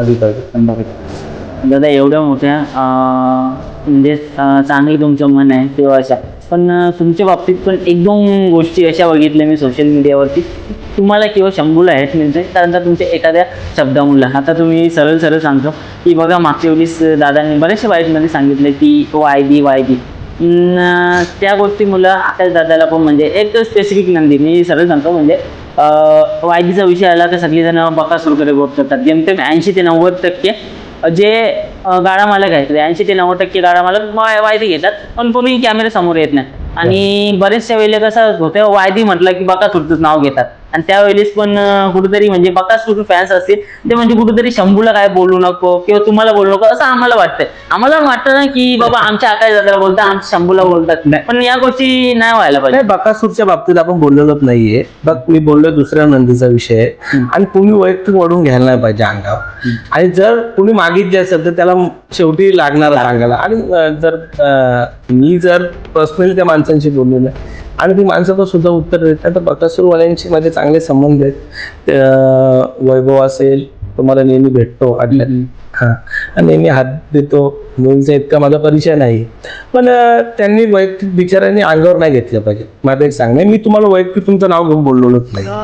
कधी कळतं. दादा एवढ्या मोठ्या म्हणजे चांगली तुमचं मन आहे तेव्हा अशा, पण तुमच्या बाबतीत पण एक दोन गोष्टी अशा बघितल्या मी सोशल मीडियावरती, तुम्हाला किंवा शंभूला हेट मिळते त्यानंतर तुमच्या एखाद्या शब्दामुळं. आता तुम्ही सरळ सरळ सांगतो की बघा मागच्या वेळेस दादांनी बऱ्याचशा वाईटमध्ये सांगितलं की वाय बी त्या गोष्टी मुलं आकाश दादाला पण म्हणजे एक स्पेसिफिक नंदी, मी सरळ सांगतो म्हणजे वायदीचा विषय आला तर सगळेजण बकासूर वगैरे गोष्ट करतात. जेमतेम 80 ते 90% जे गाडा मालक आहेत 80 ते 90% गाडा मालक वायदी घेतात, पण कोणी कॅमेरा समोर येत नाही. आणि बरेचशा वेळेला कसं होतं वायदी म्हटलं की बकासूरचं नाव घेतात, आणि त्यावेळेस पण कुठेतरी म्हणजे बकासूर फॅन्स असतील ते म्हणजे कुठेतरी शंभूला काय बोलू नको किंवा तुम्हाला बोलू नको असं आम्हाला वाटतंय. आम्हाला वाटतं ना की बाबा आमच्या आकाश दादाला बोलतात, आमच्या शंभूला बोलतात, पण या गोष्टी नाही व्हायला पाहिजे. नाही, बकासूरच्या बाबतीत आपण बोललेलोच नाहीये. बघ, मी बोललोय दुसऱ्या नंदीचा विषय आहे, आणि तुम्ही वैयक्तिक ओढून घ्यायला नाही पाहिजे अंगावर. आणि जर तुम्ही मागितले असेल तर त्याला शेवटी लागणार सांगायला. आणि मी जर पर्सनली त्या माणसांशी बोललेलं आहे आणि ती माणसं पण सुद्धा उत्तर देतात, तर बकासूरवाल्यांशी माझे चांगले संबंध आहेत. वैभव असेल, तुम्हाला नेहमी भेटतो नेहमी हात देतो, मुलींचा इतका माझा परिचय नाही, पण त्यांनी वैयक्तिक बिचाऱ्यांनी अंगावर नाही घेतलं पाहिजे. माझं एक सांगणं, मी तुम्हाला वैयक्तिक तुमचं नाव घेऊन बोललोच नाही.